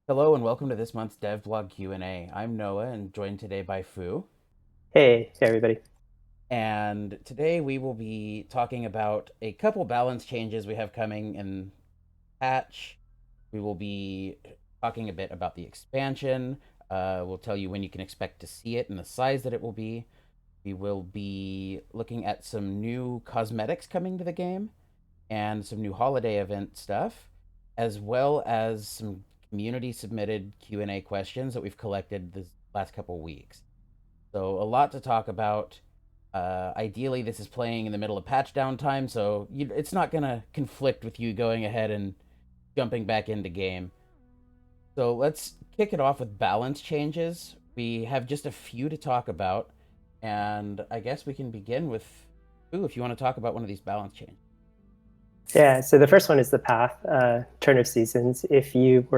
Hello and welcome to this month's Devblog Q&A. I'm Noah and joined today by Fu. Hey, everybody. And today we will be talking about a couple balance changes we have coming in patch. We will be talking a bit about the expansion. We'll tell you when you can expect to see it and the size that it will be. We will be looking at some new cosmetics coming to the game and some new holiday event stuff, as well as some community submitted Q&A questions that we've collected the last couple of weeks. So a lot to talk about. Ideally, this is playing in the middle of patch downtime, so it's not going to conflict with you going ahead and jumping back into game. So let's kick it off with balance changes. We have just a few to talk about, and I guess we can begin with, ooh, if you want to talk about one of these balance changes. Yeah, so the first one is the path, turn of seasons. If you're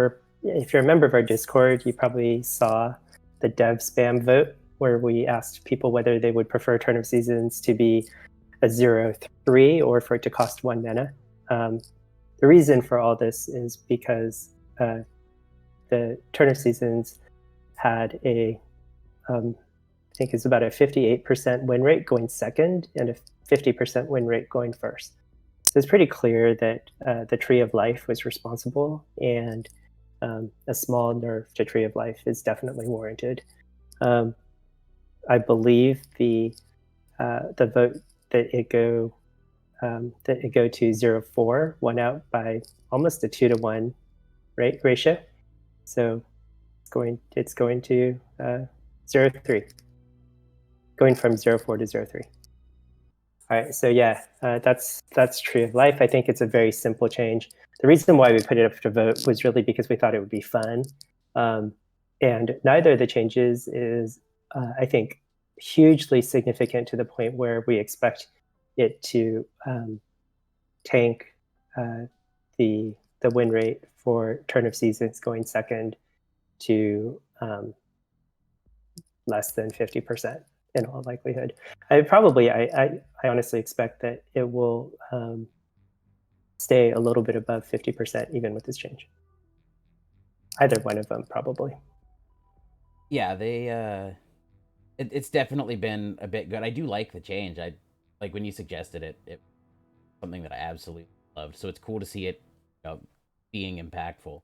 a member of our Discord, you probably saw the dev spam vote where we asked people whether they would prefer turn of seasons to be a 0/3 or for it to cost 1 mana. The reason for all this is because the turn of seasons had I think it's about a 58% win rate going second and a 50% win rate going first. So it's pretty clear that the Tree of Life was responsible, and a small nerf to Tree of Life is definitely warranted. Um, I believe the vote that it go to 0/4 won out by almost a 2-to-1 ratio. So it's going to 0/3, going from 0/4 to 0/3. All right, so yeah, that's Tree of Life. I think it's a very simple change. The reason why we put it up to vote was really because we thought it would be fun, um, and neither of the changes is, I think, hugely significant to the point where we expect it to tank uh, the win rate for turn of seasons going second to less than 50% in all likelihood. I honestly expect that it will stay a little bit above 50% even with this change. Either one of them, probably. Yeah, it's definitely been a bit good. I do like the change. I like when you suggested it something that I absolutely loved. So it's cool to see it, being impactful.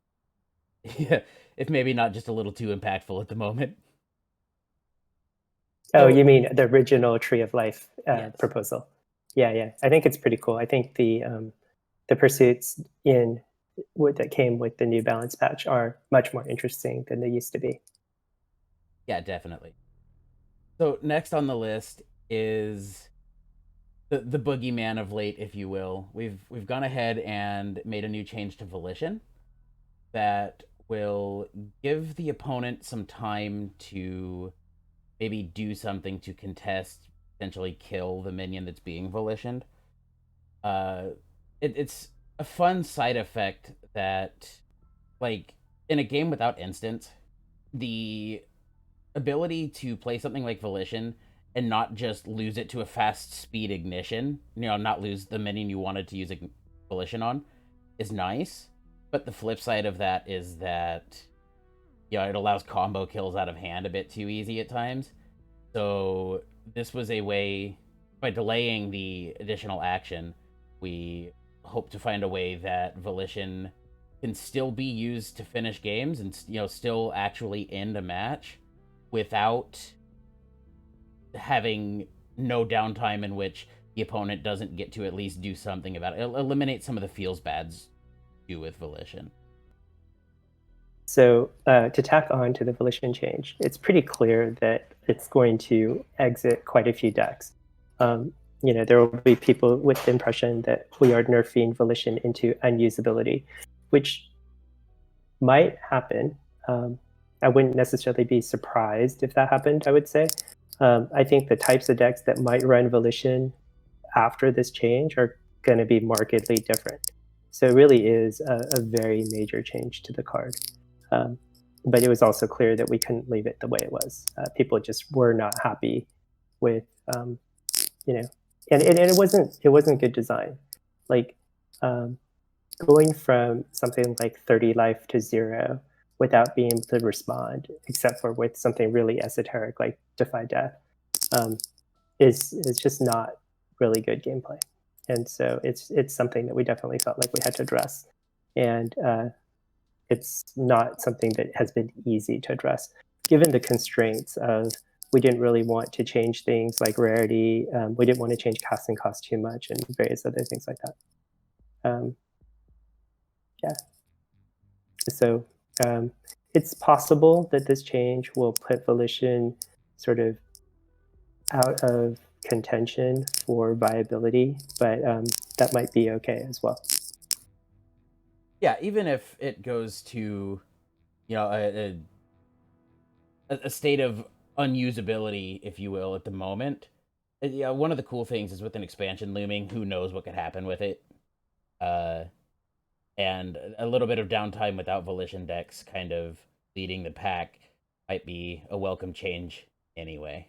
Yeah, if maybe not just a little too impactful at the moment. Oh, So you mean the original Tree of Life yes, proposal? Yeah, yeah. I think it's pretty cool. I think the pursuits in that came with the new balance patch are much more interesting than they used to be. yeah, definitely. So next on the list is the boogeyman of late, if you will. We've gone ahead and made a new change to volition that will give the opponent some time to maybe do something to contest, potentially kill the minion that's being volitioned. Uh, it's a fun side effect that, like, in a game without instant, the ability to play something like Volition and not just lose it to a fast speed ignition, not lose the minion you wanted to use Volition on, is nice. But the flip side of that is that, it allows combo kills out of hand a bit too easy at times. So this was a way, by delaying the additional action, we hope to find a way that Volition can still be used to finish games and still actually end a match without having no downtime in which the opponent doesn't get to at least do something about it. It'll eliminate some of the feels bads do with Volition. So to tack on to the volition change, it's pretty clear that it's going to exit quite a few decks. Um, there will be people with the impression that we are nerfing volition into unusability, which might happen. I wouldn't necessarily be surprised if that happened, I would say. I think the types of decks that might run volition after this change are going to be markedly different. So it really is a very major change to the card. Um, but it was also clear that we couldn't leave it the way it was. People just were not happy with, um, you know, and it wasn't good design. Like um, going from something like 30 life to 0 without being able to respond, except for with something really esoteric like Defy Death, um, is just not really good gameplay. And so it's something that we definitely felt like we had to address, and it's not something that has been easy to address, given the constraints of we didn't really want to change things like rarity. We didn't want to change casting cost too much and various other things like that. Um, yeah. So it's possible that this change will put Volition sort of out of contention for viability, but that might be okay as well. Yeah, even if it goes to, you know, a state of unusability, if you will, at the moment. Yeah, one of the cool things is with an expansion looming, who knows what could happen with it. Uh, and a little bit of downtime without Volition decks kind of leading the pack might be a welcome change anyway.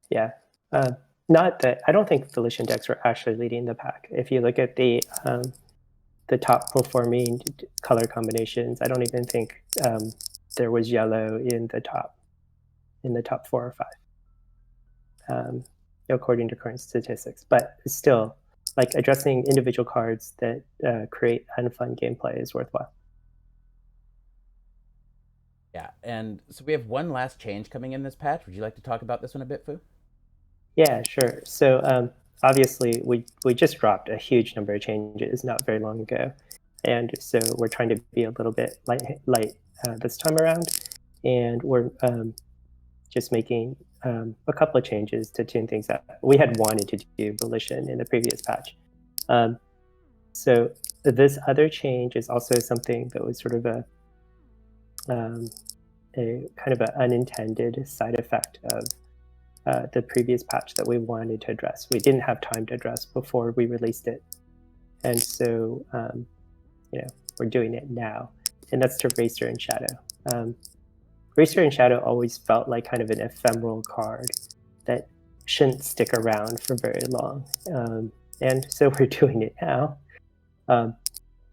Yeah. Uh, Not that I don't think Volition decks were actually leading the pack. If you look at the top performing color combinations, I don't even think there was yellow in the top 4 or 5, according to current statistics. But still, like addressing individual cards that create unfun gameplay is worthwhile. Yeah, and so we have one last change coming in this patch. Would you like to talk about this one a bit, Fu? Yeah, sure. So obviously, we just dropped a huge number of changes not very long ago, and so we're trying to be a little bit light this time around, and we're just making a couple of changes to tune things up. We had wanted to do Volition in the previous patch, um, so this other change is also something that was sort of um, a kind of an unintended side effect of the previous patch that we wanted to address. We didn't have time to address before we released it, and so we're doing it now, and that's to Racer and Shadow. Um, Racer and Shadow always felt like kind of an ephemeral card that shouldn't stick around for very long, and so we're doing it now. Um,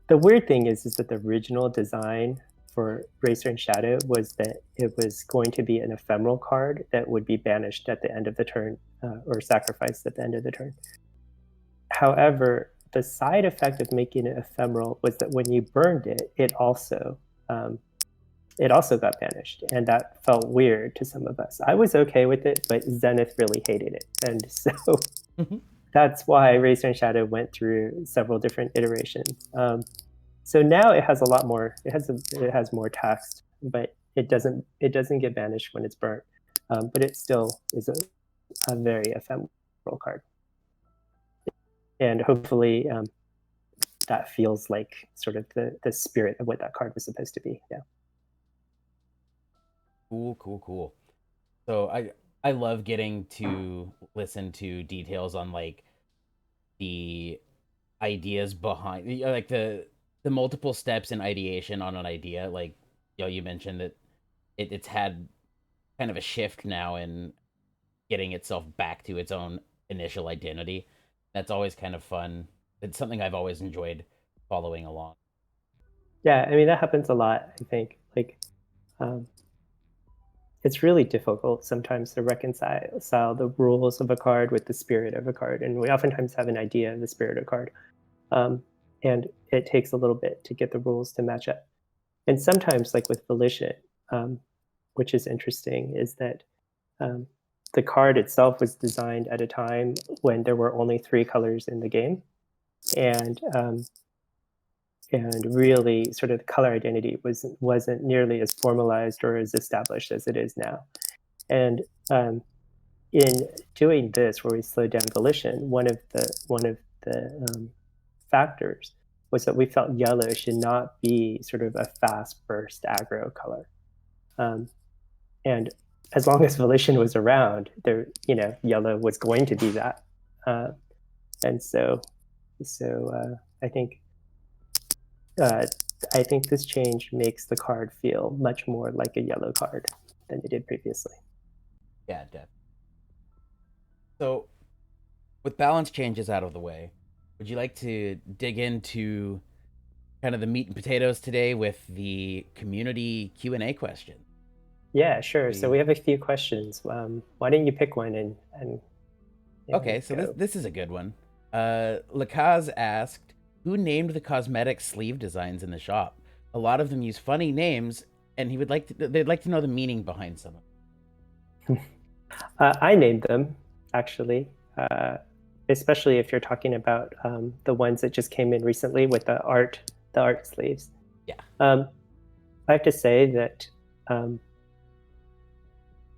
the weird thing is that the original design for Racer and Shadow was that it was going to be an ephemeral card that would be banished at the end of the turn or sacrificed at the end of the turn. However, the side effect of making it ephemeral was that when you burned it, um, it also got banished, and that felt weird to some of us. I was okay with it, but Zenith really hated it, and so that's why Racer and Shadow went through several different iterations. So now it has a lot more. It has more text, but it doesn't get banished when it's burnt. But it still is a very ephemeral card, and hopefully that feels like sort of the spirit of what that card was supposed to be. Yeah. Cool, cool, cool. So I love getting to listen to details on like the ideas behind like the multiple steps in ideation on an idea. Like, you mentioned that it's had kind of a shift now in getting itself back to its own initial identity. That's always kind of fun. It's something I've always enjoyed following along. Yeah, I mean that happens a lot. I think um, it's really difficult sometimes to reconcile the rules of a card with the spirit of a card, and we oftentimes have an idea of the spirit of a card, um, and it takes a little bit to get the rules to match up. And sometimes, like with Volition, um, which is interesting, is that um, the card itself was designed at a time when there were only 3 colors in the game, and really sort of the color identity wasn't nearly as formalized or as established as it is now. And in doing this, where we slowed down Volition, one of the factors was that we felt yellow should not be sort of a fast burst aggro color. Um, and as long as Volition was around, yellow was going to be that. Uh, and I think uh, I think this change makes the card feel much more like a yellow card than it did previously. Yeah, definitely. So, with balance changes out of the way, would you like to dig into kind of the meat and potatoes today with the community Q&A question. Yeah, sure. So we We have a few questions. Why don't you pick one and Okay, so this go? this is a good one. Lakaz asked, "Who named the cosmetic sleeve designs in the shop? A lot of them use funny names, and they'd like to know the meaning behind some of I named them actually, especially if you're talking about the ones that just came in recently with the art sleeves. them." Um, I have to say that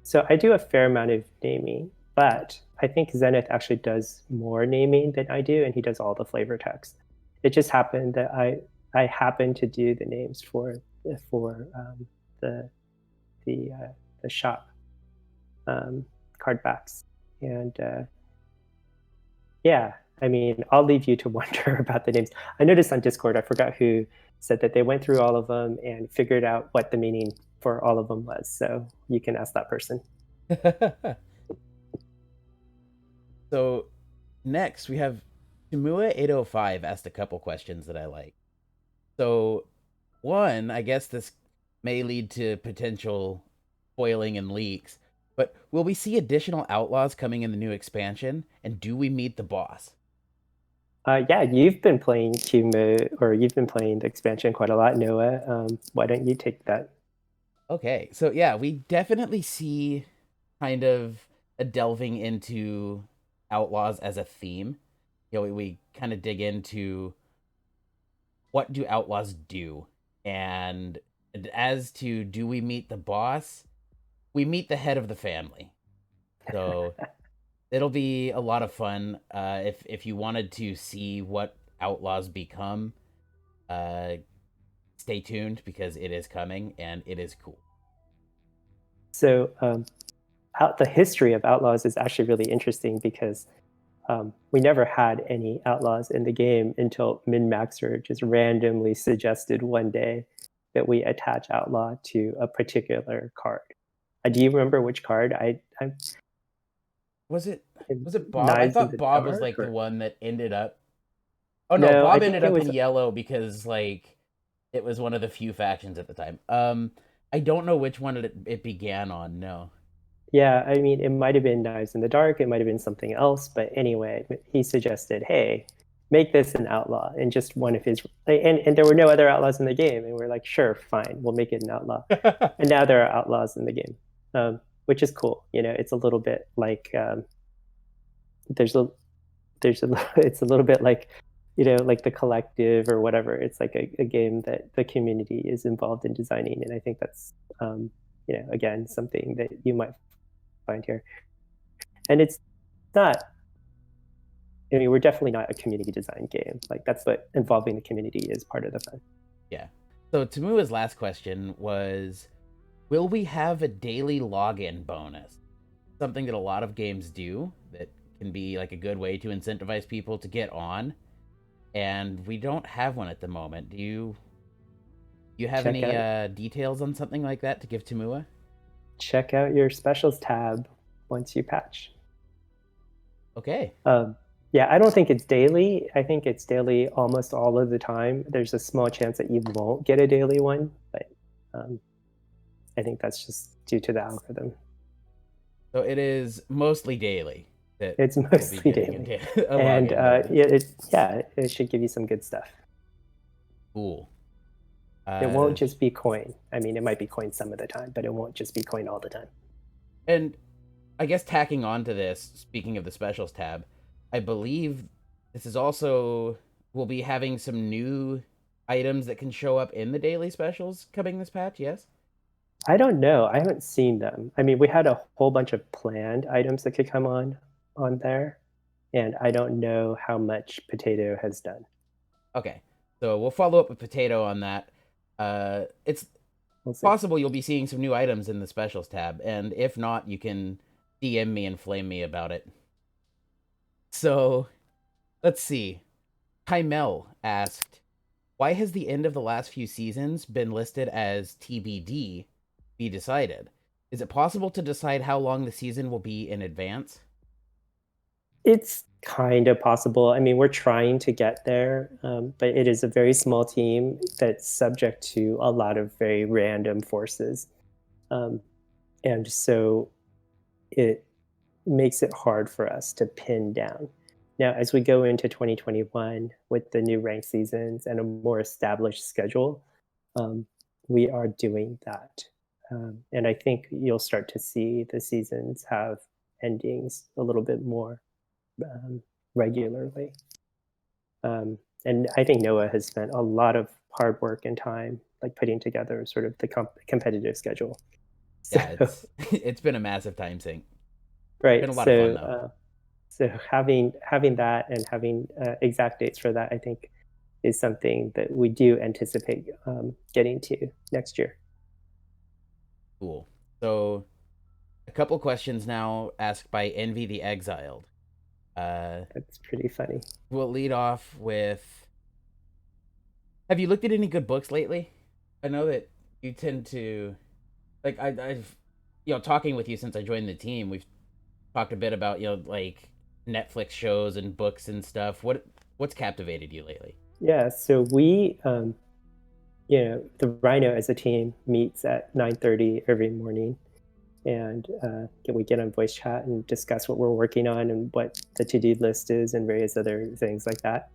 so I do a fair amount of naming, but I think Zenith actually does more naming than I do, and he does all the flavor text. It just happened that I happen to do the names for the the shop um, card backs, and yeah, I mean, I'll leave you to wonder about the names. I noticed on Discord, I forgot who said that they went through all of them and figured out what the meaning for all of them was. So you can ask that person. Yeah. So next we have Timua805 asked a couple questions that I like. So one, I guess this may lead to potential spoiling and leaks, but will we see additional outlaws coming in the new expansion? And do we meet the boss? Yeah, you've been playing Tumu, or you've been playing the expansion quite a lot, Noah. Why don't you take that? Okay, so yeah, we definitely see kind of a delving into outlaws as a theme. We kind of dig into what do outlaws do, and as to do we meet the boss, we meet the head of the family. So it'll be a lot of fun. If you wanted to see what outlaws become, uh, stay tuned because it is coming and it is cool. So, the history of outlaws is actually really interesting because we never had any outlaws in the game until MinMaxer just randomly suggested one day that we attach outlaw to a particular card. Do you remember which card? I'm Was it in was it Bob? I Knives in thought the Bob was Dark, like the or one that ended up. Oh no, no? I Bob think ended it up was. in yellow because like it was one of the few factions at the time. I don't know which one it began on. No. Yeah, I mean, it might have been Knives in the Dark, it might have been something else, but anyway, he suggested, hey, make this an outlaw, and just one of his, and there were no other outlaws in the game, and we're like, sure, fine, we'll make it an outlaw, and now there are outlaws in the game, which is cool. You know, it's a little bit like there's a there's a it's a little bit like like the collective or whatever. It's like a game that the community is involved in designing, and I think that's again something that you might find here. And it's not, I mean, we're definitely not a community design game. Like, that's what involving the community is part of the fun. Yeah. So Tamua's last question was, will we have a daily login bonus? Something that a lot of games do that can be like a good way to incentivize people to get on, and we don't have one at the moment. Do you have Check any out details on something like that to give Tamua? check out your specials tab once you patch. Okay. Um, yeah, I don't think it's daily. I think it's daily almost all of the time. There's a small chance that you won't get a daily one, but um, I think that's just due to the algorithm. So it is mostly daily that It's we'll be mostly getting daily, a and login bonus. yeah, it should give you some good stuff. Cool. It won't Uh, just be coin. I mean, it might be coin some of the time, but it won't just be coin all the time. and I guess tacking on to this, speaking of the specials tab, I believe this is also we'll be having some new items that can show up in the daily specials coming this patch. Yes. I don't know. I haven't seen them. I mean, we had a whole bunch of planned items that could come on there, and I don't know how much Potato has done. Okay. So we'll follow up with Potato on that. It's We'll see. possible you'll be seeing some new items in the specials tab, and if not, you can DM me and flame me about it. So let's see. Kymel asked, "Why has the end of the last few seasons been listed as TBD, be decided? Is it possible to decide how long the season will be in advance?" It's kind of possible. I mean, we're trying to get there, but it is a very small team that's subject to a lot of very random forces. Um, and so it makes it hard for us to pin down. Now, as we go into 2021 with the new rank seasons and a more established schedule, um, we are doing that. And I think you'll start to see the seasons have endings a little bit more um, regularly. And I think Noah has spent a lot of hard work and time, like putting together sort of the competitive schedule. So, Yeah, it's it's been a massive time sink. Been right. a lot of fun though. So having that and having exact dates for that, I think, is something that we do anticipate getting to next year. Cool. So a couple questions now asked by Envy the Exiled. Uh, That's pretty funny. we'll lead off with: have you looked at any good books lately? I know that you tend to like I've talking with you since I joined the team. We've talked a bit about like Netflix shows and books and stuff. What's captivated you lately? Yeah. So the Rhino as a team meets at 9:30 every morning, and we get on voice chat and discuss what we're working on and what the to-do list is and various other things like that.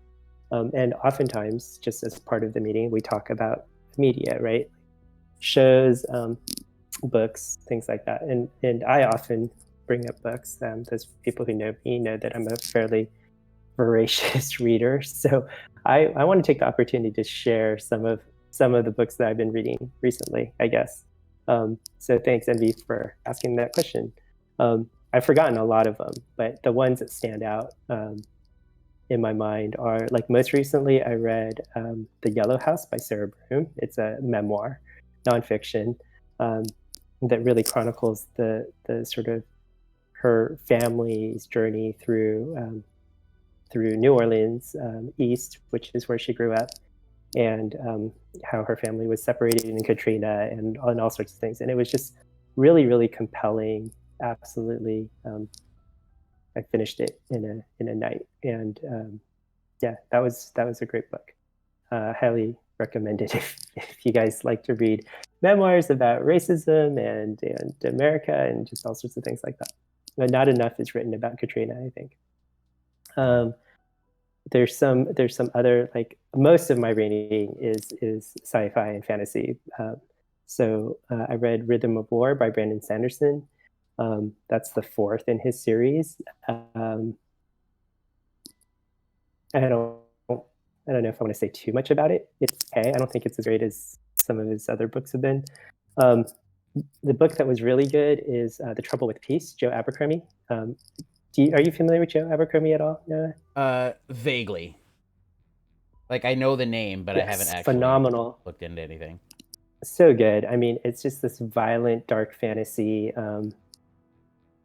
And oftentimes, just as part of the meeting, we talk about media, right? Shows, books, things like that. And I often bring up books. Those people who know me know that I'm a fairly voracious reader. So I want to take the opportunity to share some of the books that I've been reading recently, I guess. So thanks, Envy, for asking that question. I've forgotten a lot of them, but the ones that stand out in my mind are, like, most recently I read The Yellow House by Sarah Broom. It's a memoir, nonfiction, um, that really chronicles the sort of her family's journey through New Orleans East, which is where she grew up, and how her family was separated in Katrina and all sorts of things. And it was just really, really compelling. Absolutely, I finished it in a night, and yeah, that was a great book. Highly recommended if you guys like to read memoirs about racism and America and just all sorts of things like that. But not enough is written about Katrina, I think. Yeah. Um, there's some other, like, most of my reading is sci-fi and fantasy. I read Rhythm of War by Brandon Sanderson. That's the fourth in his series. I don't I don't know if I want to say too much about it. It's okay. I don't think it's as great as some of his other books have been. Um, the book that was really good is The Trouble with Peace, Joe Abercrombie. Are you familiar with Joe Abercrombie at all? No? Vaguely. Like I know the name, but I haven't Yes, actually phenomenal. looked into anything. So good. I mean, it's just this violent, dark fantasy.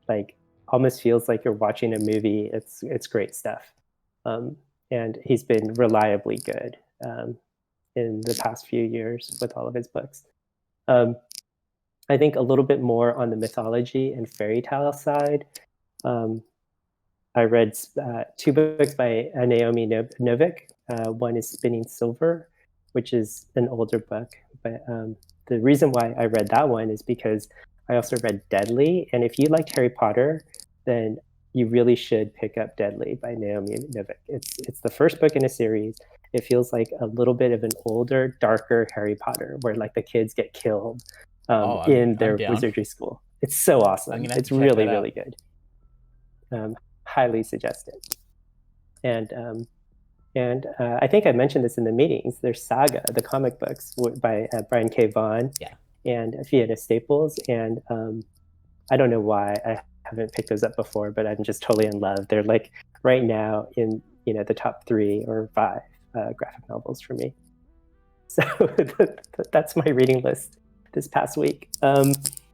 Like, almost feels like you're watching a movie. It's great stuff. Um, and he's been reliably good in the past few years with all of his books. Um, I think a little bit more on the mythology and fairy tale side. Um, I read two books by Naomi Novik. One is Spinning Silver, which is an older book. But the reason why I read that one is because I also read Deadly. And if you liked Harry Potter, then you really should pick up Deadly by Naomi Novik. It's the first book in a series. It feels like a little bit of an older, darker Harry Potter, where, like, the kids get killed Oh, in I'm their down. wizardry school. It's so I'm awesome. gonna have to It's check really, that really out. good. Um, Highly suggest it. And I think I mentioned this in the meetings. There's Saga, the comic books by Brian K. Vaughan Yeah. and Fiona Staples. And I don't know why I haven't picked those up before, but I'm just totally in love. They're, like, right now in the top 3 or 5 graphic novels for me. So that's my reading list this past week.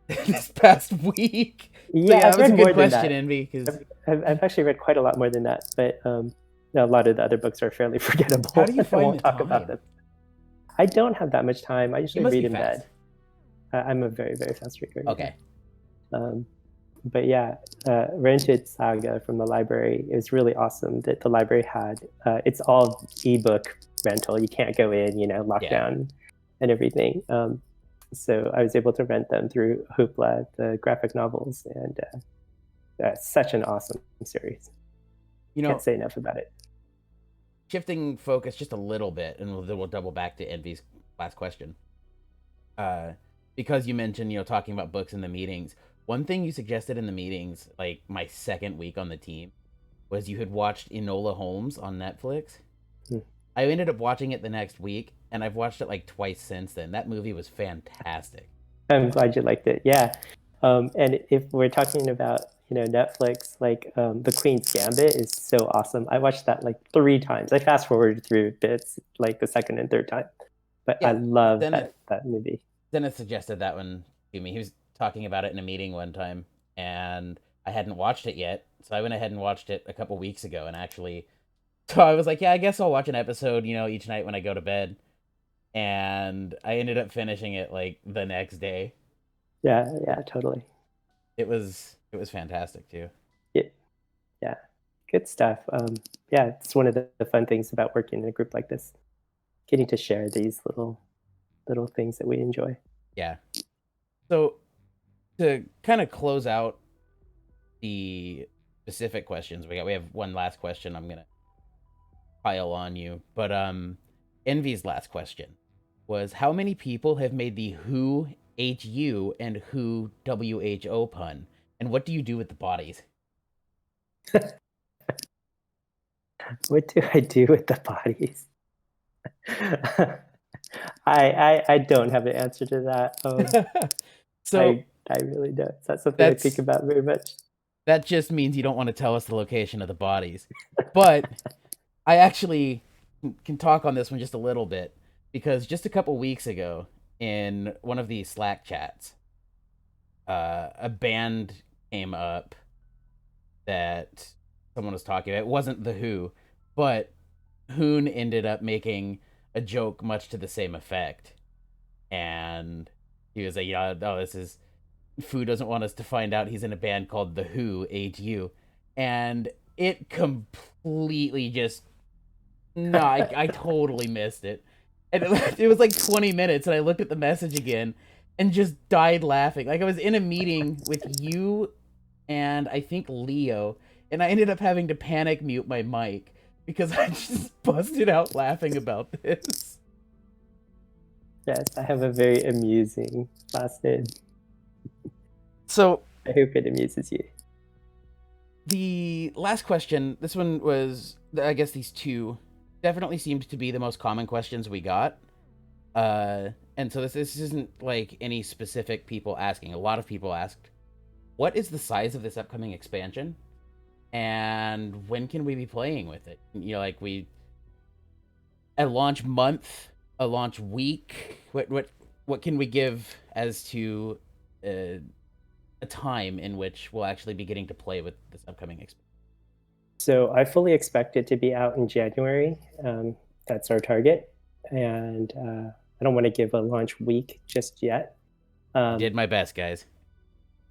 This past week. So Yeah, yeah, that I've was a read good more than question, that. Envy, because I've actually read quite a lot more than that, but a lot of the other books are fairly how forgettable. do you I find the won't talk about time? them. I don't have that much time. I You usually must read be in bed. fast. I'm a very, very fast reader. Okay. Yeah. Um, But yeah, Rented Saga from the library is really awesome that the library had. It's all ebook rental. You can't go in, Yeah. lockdown and everything. So I was able to rent them through Hoopla, the graphic novels, and that's such an awesome series. You Can't know, say enough about it. shifting focus just a little bit, and then we'll double back to Envy's last question. Uh, because you mentioned, talking about books in the meetings. One thing you suggested in the meetings, like my second week on the team, was you had watched Enola Holmes on Netflix. Hmm. I ended up watching it the next week, and I've watched it like twice since then. That movie was fantastic. I'm glad you liked it. Yeah. And if we're talking about Netflix, like The Queen's Gambit is so awesome. I watched that like 3 times. I fast forwarded through bits like the second and third time, but I Yeah, love Dennis that movie. Dennis suggested that one to me. He was talking about it in a meeting one time, and I hadn't watched it yet, so I went ahead and watched it a couple weeks ago. And actually, so I was like, yeah, I guess I'll watch an episode, each night when I go to bed. And I ended up finishing it like the next day. Yeah, yeah, totally. It was fantastic too. Yeah, yeah, good stuff. Yeah, it's one of the fun things about working in a group like this, getting to share these little things that we enjoy. Yeah. So to kind of close out the specific questions we have one last question I'm gonna pile on you. But Envy's last question was, how many people have made the Who HU and Who WHO pun? And what do you do with the bodies? What do I do with the bodies? I don't have an answer to that. So I really don't. It's not something I think that's about very much. that just means you don't want to tell us the location of the bodies. But I actually can talk on this one just a little bit, because just a couple weeks ago in one of these Slack chats, a band came up that someone was talking about. It wasn't the Who, but Hoon ended up making a joke much to the same effect, and he was like, "Yeah, no, this is Fu doesn't want us to find out he's in a band called the Who HU," and it completely just no, I totally missed it. And it was like 20 minutes, and I looked at the message again and just died laughing. Like I was in a meeting with you and I think Leo, and I ended up having to panic mute my mic because I just busted out laughing about this. Yes, I have a very amusing last name. So, I hope it amuses you. the last question, this one was, I guess these two definitely seemed to be the most common questions we got. And so this isn't like any specific people asking. A lot of people asked, what is the size of this upcoming expansion? And when can we be playing with it? Like a launch month, a launch week. What can we give as to a, a time in which we'll actually be getting to play with this upcoming expansion? So I fully expect it to be out in January. That's our target, and I don't want to give a launch week just yet. I did my best, guys.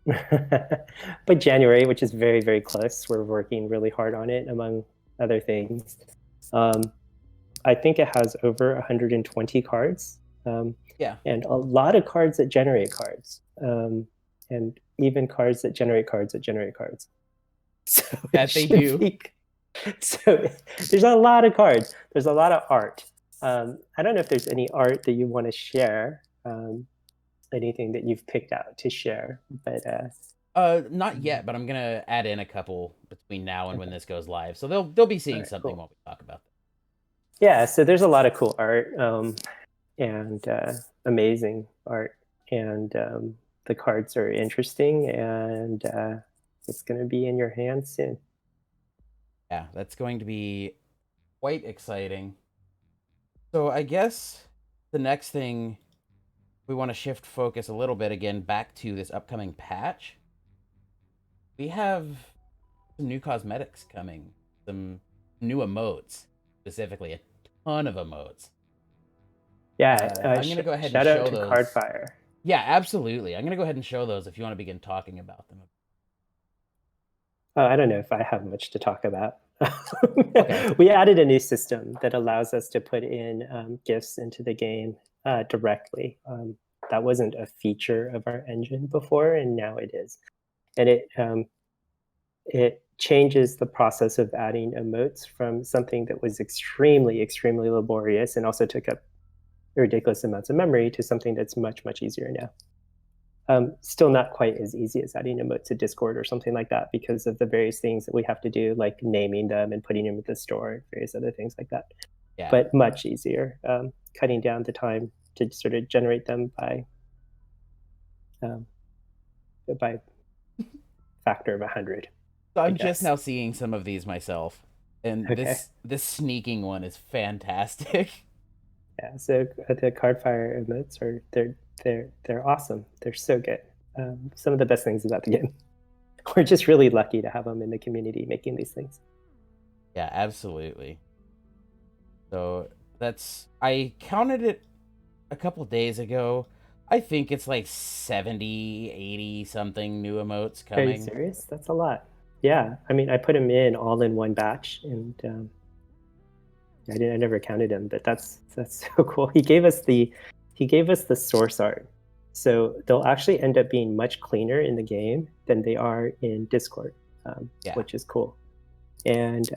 But January, which is very, very close, we're working really hard on it, among other things. I think it has over 120 cards, Yeah, and a lot of cards that generate cards, and even cards that generate cards that generate cards. So it that they should do. be. So there's a lot of cards. There's a lot of art. I don't know if there's any art that you want to share. Anything that you've picked out to share, but Not yet, but I'm gonna add in a couple between now and when this goes live, so they'll be all seeing right, something cool. while we talk about that. Yeah, so there's a lot of cool art, and amazing art, and the cards are interesting, and it's going to be in your hands soon. Yeah, that's going to be quite exciting. So I guess the next thing, we want to shift focus a little bit again back to this upcoming patch. We have some new cosmetics coming, some new emotes, specifically a ton of emotes. Yeah, I'm gonna go ahead and shout out show to those. Cardfire. Yeah, absolutely. I'm gonna go ahead and show those if you want to begin talking about them. I don't know if I have much to talk about. Okay. We added a new system that allows us to put in GIFs into the game directly. That wasn't a feature of our engine before, and now it is. And it changes the process of adding emotes from something that was extremely, extremely laborious and also took up ridiculous amounts of memory to something that's much, much easier now. Still not quite as easy as adding emotes to Discord or something like that because of the various things that we have to do, like naming them and putting them in the store and various other things like that. Yeah. But much easier, cutting down the time to sort of generate them um, by factor of 100, So I I'm just guess. now seeing some of these myself, and Okay. this sneaking one is fantastic. Yeah. So the Cardfire emotes they're awesome. They're so good. Some of the best things about the game. We're just really lucky to have them in the community making these things. Yeah, absolutely. So that's I counted it a couple days ago. I think it's like 70, 80 something new emotes Are you coming. serious? That's a lot. Yeah, I mean, I put them in all in one batch, and I never counted them, but that's so cool. He gave us the source art, so they'll actually end up being much cleaner in the game than they are in Discord, Yeah. which is cool. And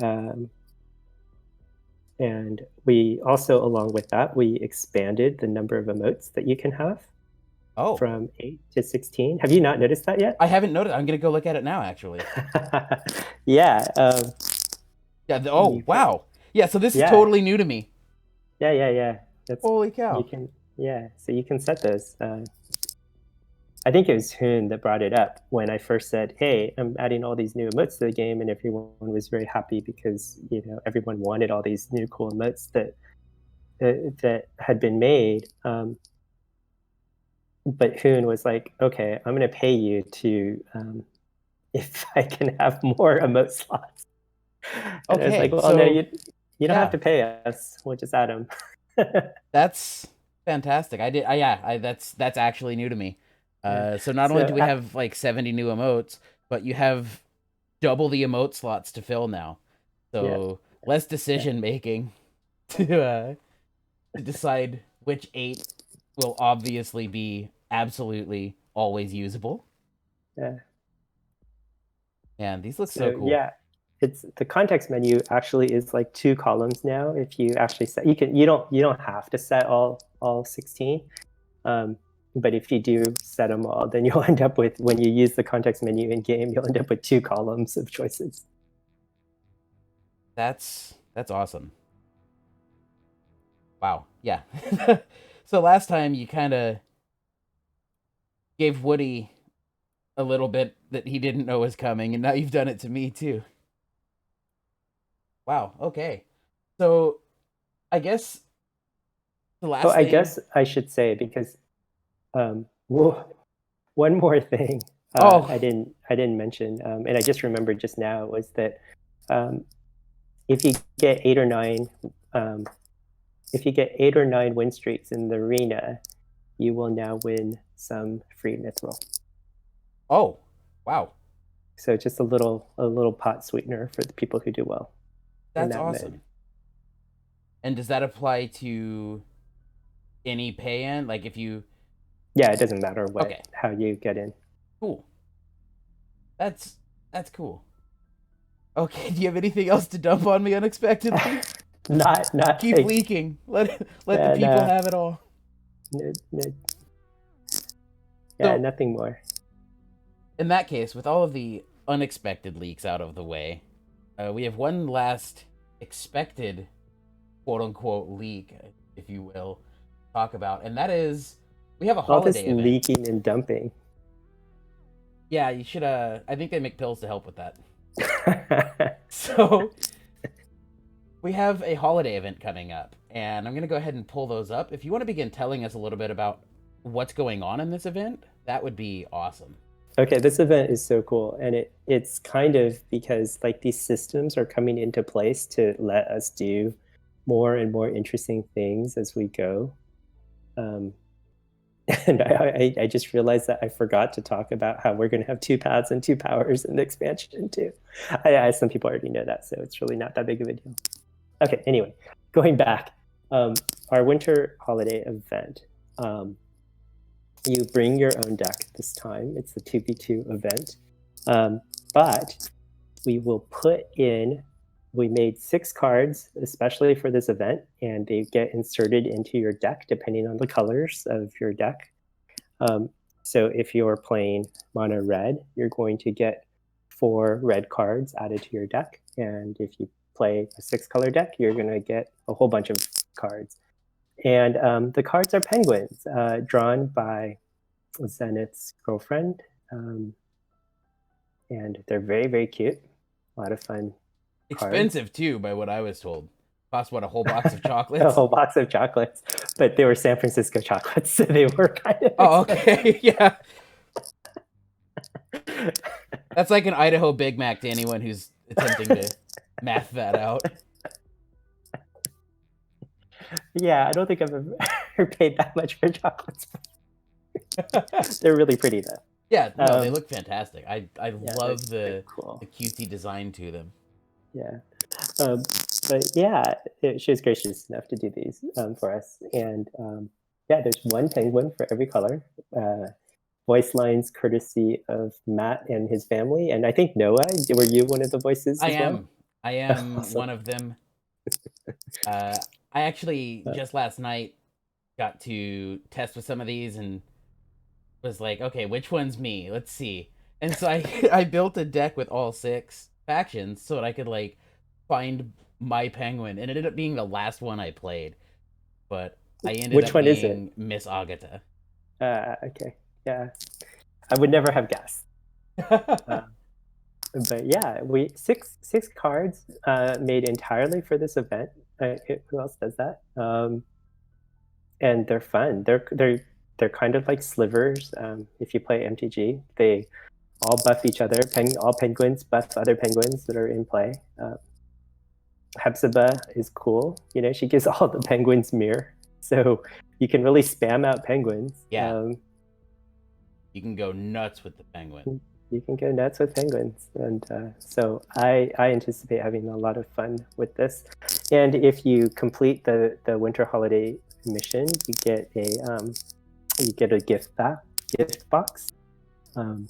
and we also, along with that, we expanded the number of emotes that you can have Oh, from 8 to 16. Have you not noticed that yet? I haven't noticed. I'm gonna go look at it now, actually. Yeah. Yeah. Oh, You can. wow. Yeah. So this is Yeah. totally new to me. Yeah. That's Holy you cow. can. Yeah. So you can set those. I think it was Hoon that brought it up when I first said, "Hey, I'm adding all these new emotes to the game," and everyone was very happy because everyone wanted all these new cool emotes that had been made. But Hoon was like, "Okay, I'm going to pay you to if I can have more emote slots." And I was like, Okay. "Well, no, So you don't have yeah, to pay us. We'll just add them." that's fantastic. I did. Yeah. That's actually new to me. Yeah. So not only So do we have like 70 new emotes, but you have double the emote slots to fill now. yeah, So less yeah, decision making to decide which eight will obviously be absolutely always usable. yeah. And these look so So cool. yeah, it's the context menu actually is like two columns now. If you actually set, you don't have to set all 16. Um, but if you do set them all, then you'll end up with, when you use the context menu in game, you'll end up with two columns of choices. That's awesome. Wow. Yeah. So last time you kind of gave Woody a little bit that he didn't know was coming, and now you've done it to me too. Wow. Okay. So I guess the Oh, last I thing. guess I should say, because one more thing Oh. I didn't mention, and I just remembered just now, was that um, if you get um, if you get 8 or 9 win streaks in the arena, you will now win some free mithril. Oh. Wow. So just a little pot sweetener for the people who do well in That's that mode. awesome. And does that apply to any pay in? Like if you. Yeah, it doesn't matter Okay. how you get in. Cool. That's that's cool. Okay. Do you have anything else to dump on me unexpectedly? Not Keep like leaking. Let the yeah, people no, have it all. no, no, yeah, So nothing more. in that case, with all of the unexpected leaks out of the way, we have one last expected quote unquote leak, if you will, talk about, and that is we have a All this holiday event. leaking and dumping. Yeah, you should. I think they make pills to help with that. So we have a holiday event coming up, and I'm gonna go ahead and pull those up. If you want to begin telling us a little bit about what's going on in this event, that would be awesome. Okay, this event is so cool, and it's kind of because like these systems are coming into place to let us do more and more interesting things as we go. Um, And I just realized that I forgot to talk about how we're going to have 2 paths and 2 powers in the expansion too. Some people already know that, so it's really not that big of a deal. Okay, anyway, going back, um, our winter holiday event. You bring your own deck this time. It's the 2v2 event. But we will put in, we made 6 cards especially for this event, and they get inserted into your deck depending on the colors of your deck. So if you're playing mono red, you're going to get 4 red cards added to your deck. And if you play a 6-color deck, you're going to get a whole bunch of cards. And the cards are penguins drawn by Zenith's girlfriend. And they're very, very cute. A lot of fun cards. Expensive too, by what I was told. Cost what, a whole box of A chocolates? whole box of chocolates, but they were San Francisco chocolates, so they were kind of Oh, expensive. okay, yeah. That's like an Idaho Big Mac to anyone who's attempting to math that out. Yeah, I don't think I've ever paid that much for chocolates. They're really pretty though. Yeah, no, they look fantastic. I Yeah, love they're the cool. cutesy design to them. Yeah, but yeah, she was gracious enough to do these for us, and yeah, there's 1 penguin for every color. Voice lines courtesy of Matt and his family, and I think Noah. Were you one of the voices I as well? am. I am Awesome. one of them. I actually Uh, just last night got to test with some of these and was like, okay, which one's me? Let's see. And so I I built a deck with all 6 factions so that I could like find my penguin, and it ended up being the last one I played. But I ended which up one is it? being Miss Agata. Okay, yeah, I would never have guessed. Uh, but yeah, we six cards made entirely for this event. Who else does that? And they're fun. They're kind of like slivers. If you play MTG, they all buff each other. All penguins buff other penguins that are in play. Hepzibah is cool. You know, she gives all the penguins mirror, so you can really spam out penguins. Yeah, you can go nuts with the penguin. You can go nuts with penguins, and so I anticipate having a lot of fun with this. And if you complete the winter holiday mission, you get a gift box. Um,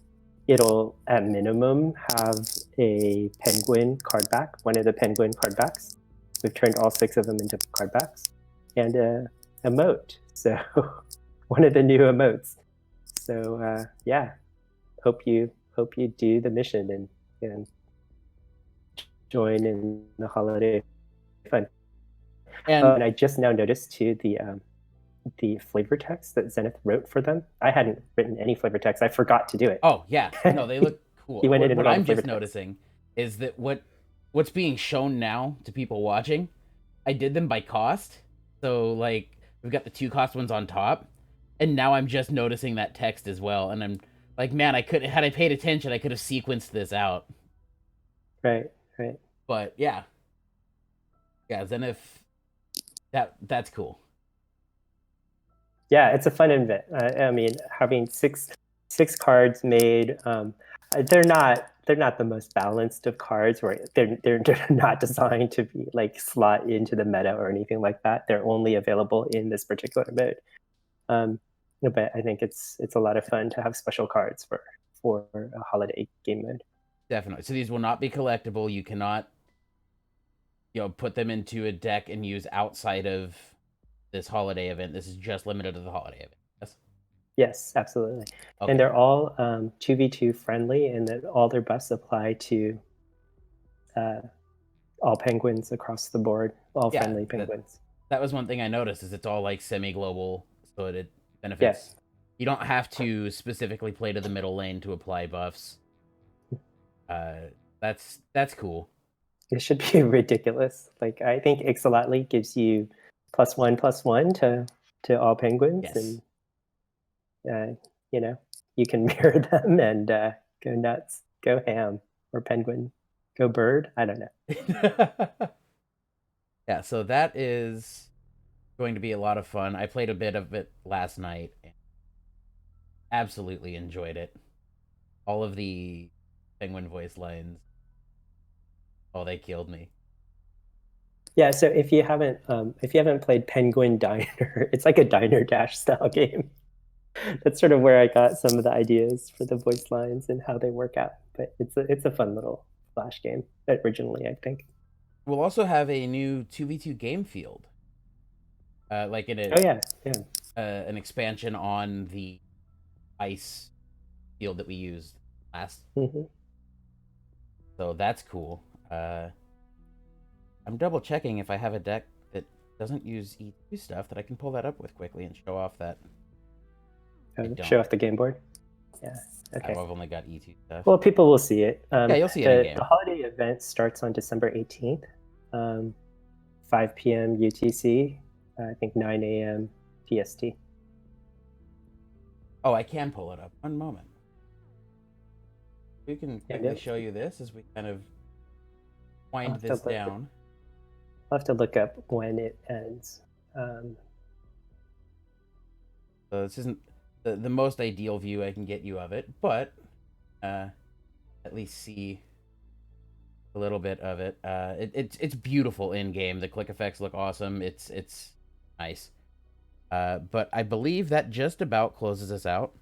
it'll at minimum have a penguin card back, one of the penguin card backs. We've turned all 6 of them into card backs, and a emote. So one of the new emotes. So yeah, hope you do the mission and join in the holiday fun. And And I just now noticed too the flavor text that Zenith wrote for them. I hadn't written any flavor text. I forgot to do it. oh yeah, no, they look cool. He went in and What wrote all the I'm flavor just text. noticing is that what's being shown now to people watching, I did them by cost. So like we've got the 2 cost ones on top, and now I'm just noticing that text as well, and I'm like, man, I could had I paid attention, I could have sequenced this out. Right, right. But yeah, yeah, Zenith, that's cool. Yeah, it's a fun event. I mean, having six cards made, they're not the most balanced of cards. Where they're not designed to be like slot into the meta or anything like that. They're only available in this particular mode. Um, but I think it's a lot of fun to have special cards for a holiday game mode. Definitely. So these will not be collectible. You cannot, put them into a deck and use outside of this holiday event. This is just limited to the holiday event. Yes. Yes, absolutely. And Okay. they're all 2v2 friendly, and that all their buffs apply to uh, all penguins across the board, all Yeah. friendly That penguins. that was one thing I noticed is it's all like semi-global, so it benefits. Yes, You don't have to specifically play to the middle lane to apply buffs. That's cool. it should be ridiculous. Like I think Ixalatli gives you +1/+1 to all penguins, Yes. and uh, you know you can mirror them and go nuts, go ham, or penguin, go bird. I don't know. Yeah. So that is going to be a lot of fun. I played a bit of it last night. absolutely enjoyed it. All of the penguin voice lines, oh, they killed me. Yeah, so if you haven't played Penguin Diner, it's like a Diner Dash style game. That's sort of where I got some of the ideas for the voice lines and how they work out. But it's a fun little flash game originally, I think. We'll also have a new 2v2 game field, like in Oh yeah, yeah. an expansion on the ice field that we used last. Hmm. So that's cool. Uh, I'm double checking if I have a deck that doesn't use E2 stuff that I can pull that up with quickly and show off that I Show don't. off the game board. Yeah. I've Okay. only got E2 stuff. Well, people will see it. Yeah, you'll see it in The game. holiday event starts on December 18th, 5 p.m. UTC. I think 9 a.m. PST. Oh, I can pull it up. One moment. We can Yeah, quickly show you this as we kind of I'll wind have to this look. down. I'll have to look up when it ends. Um, So this isn't the most ideal view I can get you of it, but uh, at least see a little bit of it. It's beautiful in game. The click effects look awesome. It's nice. But I believe that just about closes us out.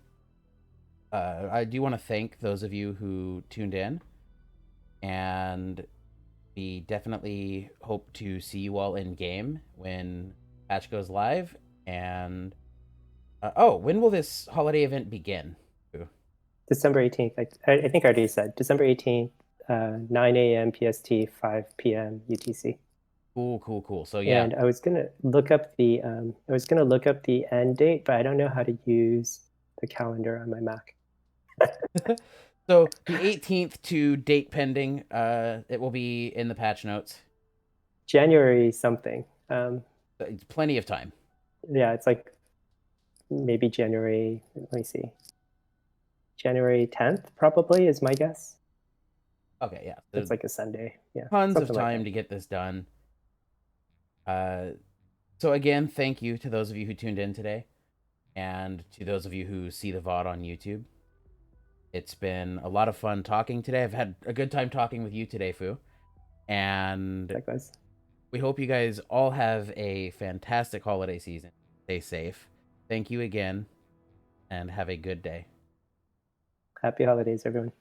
I do want to thank those of you who tuned in, and we definitely hope to see you all in game when patch goes live. And oh, when will this holiday event begin? December 18th. I think I already said December 18th, 9 a.m. PST, 5 p.m. UTC. Cool, cool, cool. So yeah, And I was gonna look up the end date, but I don't know how to use the calendar on my Mac. so the 18th to date pending. It will be in the patch notes. January something. It's plenty of time. Yeah, it's like maybe January. Let me see. January 10th probably is my guess. Okay, yeah. It's So like a Sunday. Yeah, tons of something like time that. to get this done. Uh, so again, thank you to those of you who tuned in today, and to those of you who see the VOD on YouTube. It's been a lot of fun talking today. I've had a good time talking with you today, Fu. And Likewise. we hope you guys all have a fantastic holiday season. Stay safe. Thank you again, and have a good day. Happy holidays, everyone.